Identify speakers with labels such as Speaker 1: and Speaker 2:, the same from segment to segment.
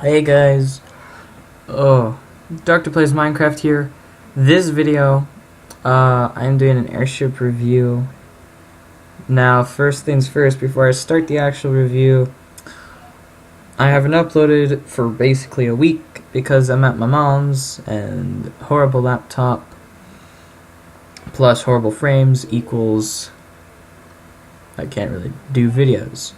Speaker 1: Hey guys, Doctor Plays Minecraft here. This video, I'm doing an airship review. Now, first things first, before I start the actual review, I haven't uploaded for basically a week because I'm at my mom's and horrible laptop plus horrible frames equals I can't really do videos.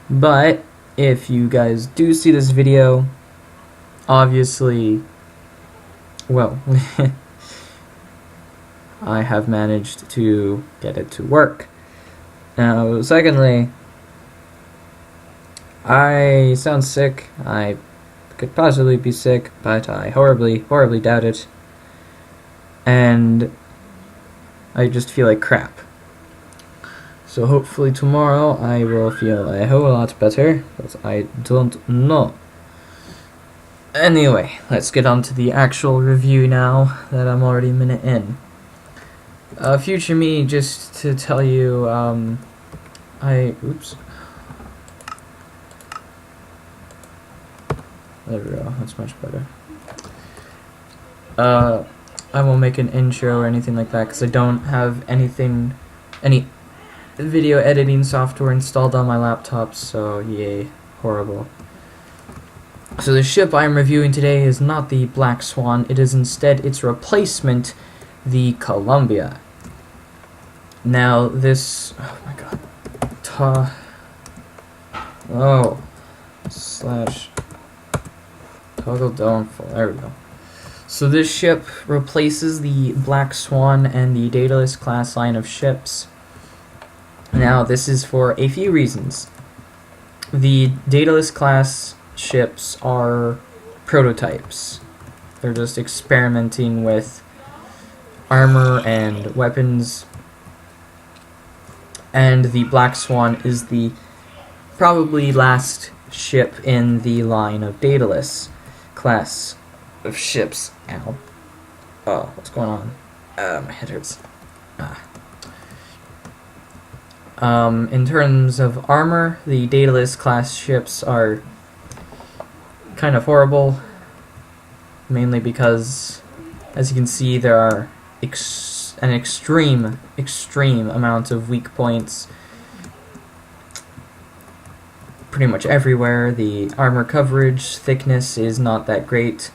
Speaker 1: But if you guys do see this video, obviously, well, I have managed to get it to work. Now, secondly, I sound sick. I could possibly be sick, but I horribly doubt it. And I just feel like crap. So hopefully tomorrow I will feel a whole lot better, but I don't know. Anyway, let's get on to the actual review now that I'm already a minute in. Future me, just to tell you, oops. There we go, that's much better. I won't make an intro or anything like that because I don't have any video editing software installed on my laptop, so yay, horrible. So the ship I'm reviewing today is not the Black Swan, it is instead its replacement, the Columbia. Now this, oh my god, slash toggle downfall, there we go. So this ship replaces the Black Swan and the Daedalus class line of ships. Now, this is for a few reasons. The Daedalus class ships are prototypes. They're just experimenting with armor and weapons. And the Black Swan is the probably last ship in the line of Daedalus class of ships. Ow. Oh, what's going on? My head hurts. In terms of armor, the Daedalus class ships are kind of horrible, mainly because, as you can see, there are an extreme amount of weak points pretty much everywhere. The armor coverage thickness is not that great,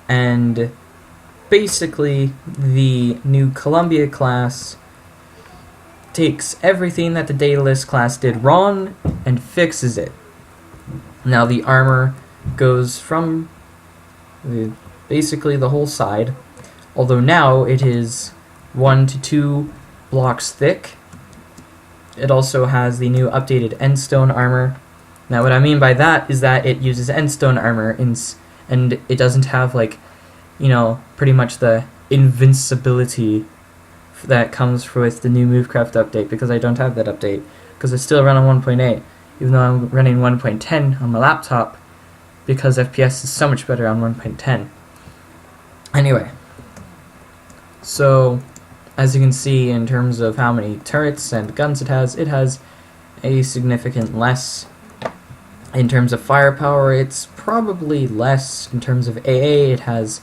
Speaker 1: and basically the new Columbia class takes everything that the Daedalus class did wrong and fixes it. Now the armor goes from basically the whole side, although now it is 1 to 2 blocks thick. It also has the new updated endstone armor. Now what I mean by that is that it uses endstone armor and it doesn't have, like, you know, pretty much the invincibility that comes with the new Movecraft update, because I don't have that update, because I still run on 1.8, even though I'm running 1.10 on my laptop, because FPS is so much better on 1.10. Anyway, so as you can see, in terms of how many turrets and guns it has a significant less. In terms of firepower, it's probably less. In terms of AA, it has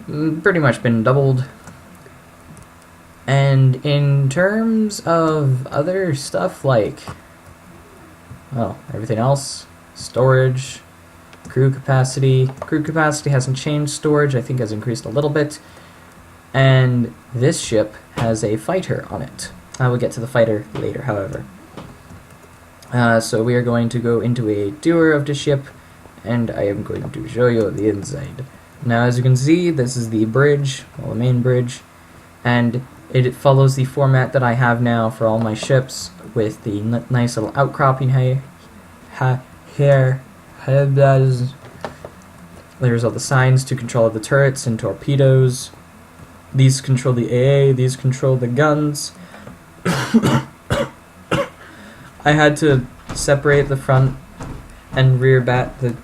Speaker 1: pretty much been doubled. And in terms of other stuff like, well, everything else, storage, crew capacity hasn't changed. Storage, I think, has increased a little bit. And this ship has a fighter on it. I will get to the fighter later, however. So we are going to go into a tour of the ship, and I am going to show you the inside. Now, as you can see, this is the bridge, well, the main bridge, and it follows the format that I have now for all my ships, with the nice little outcropping here. There's all the signs to control the turrets and torpedoes. These control the AA, these control the guns. I had to separate the front and the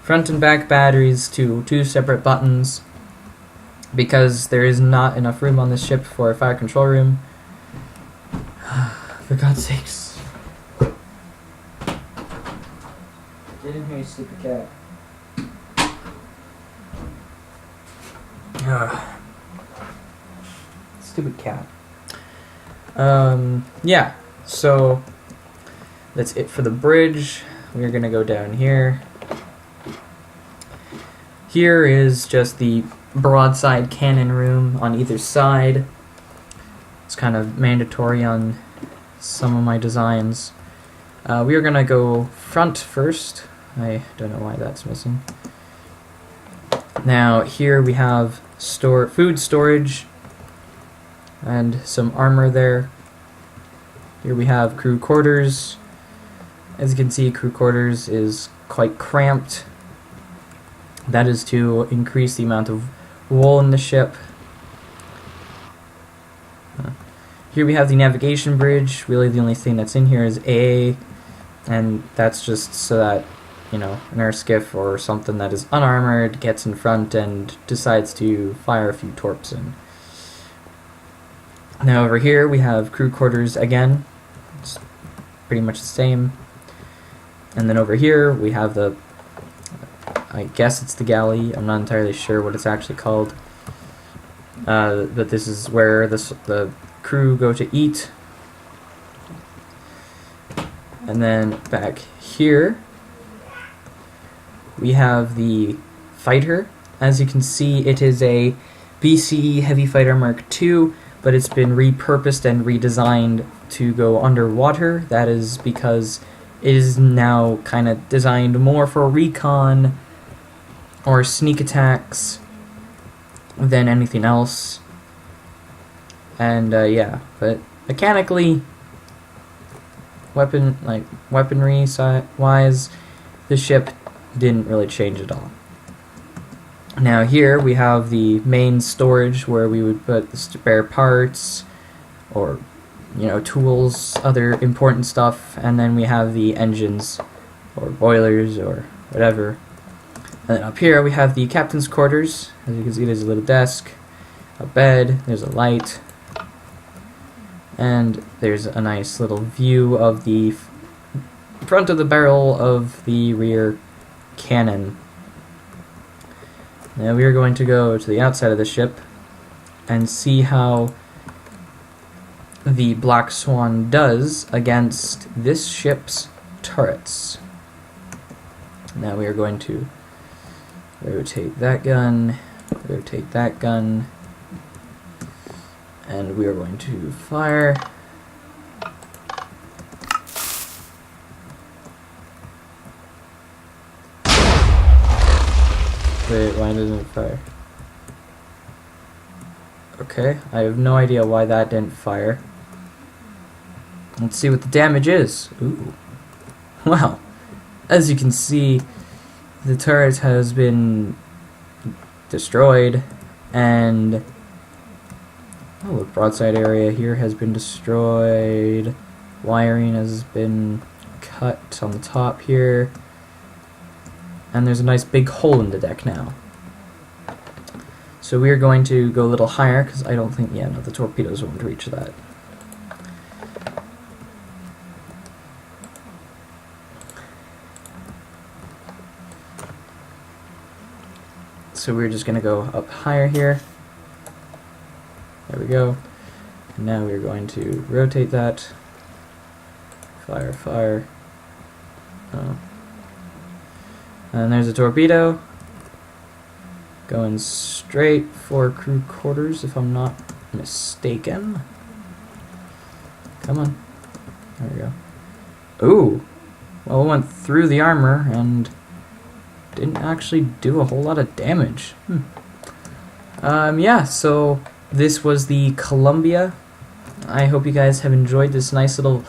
Speaker 1: front and back batteries to 2 separate buttons, because there is not enough room on this ship for a fire control room. For God's sakes. Get in here, you stupid cat. Ugh. Stupid cat. Yeah, so that's it for the bridge. We're gonna go down here. Here is just the broadside cannon room on either side. It's kind of mandatory on some of my designs. We are gonna go front first. I don't know why that's missing. Now here we have food storage and some armor there. Here we have crew quarters. As you can see, crew quarters is quite cramped. That is to increase the amount of wool in the ship. Here we have the navigation bridge. Really the only thing that's in here is A, and that's just so that, you know, an air skiff or something that is unarmored gets in front and decides to fire a few torps in. Now over here we have crew quarters again. It's pretty much the same. And then over here we have the, I guess it's the galley. I'm not entirely sure what it's actually called. But this is where the crew go to eat. And then back here we have the fighter. As you can see, it is a BCE Heavy Fighter Mark II, but it's been repurposed and redesigned to go underwater. That is because it is now kind of designed more for recon or sneak attacks than anything else. And yeah, but mechanically, weaponry wise, the ship didn't really change at all. Now here we have the main storage where we would put the spare parts or, you know, tools, other important stuff, and then we have the engines or boilers or whatever. And then up here we have the captain's quarters. As you can see, there's a little desk, a bed, there's a light, and there's a nice little view of the front of the barrel of the rear cannon. Now we are going to go to the outside of the ship and see how the Black Swan does against this ship's turrets. Now we are going to rotate that gun, and we are going to fire. Wait, why doesn't it fire? Okay, I have no idea why that didn't fire. Let's see what the damage is. Ooh. Well, as you can see, the turret has been destroyed, and the broadside area here has been destroyed. Wiring has been cut on the top here. And there's a nice big hole in the deck now. So we are going to go a little higher, because I don't think, yeah, no, the torpedoes won't reach that. So we're just going to go up higher here. There we go. And now we're going to rotate that. Fire, fire. Oh. And there's a torpedo going straight for crew quarters, if I'm not mistaken. Come on. There we go. Ooh! Well, it went through the armor and didn't actually do a whole lot of damage. Yeah, so this was the Columbia. I hope you guys have enjoyed this nice little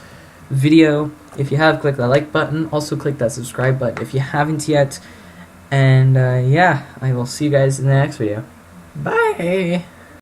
Speaker 1: video. If you have, click the like button. Also click that subscribe button if you haven't yet. And yeah, I will see you guys in the next video. Bye!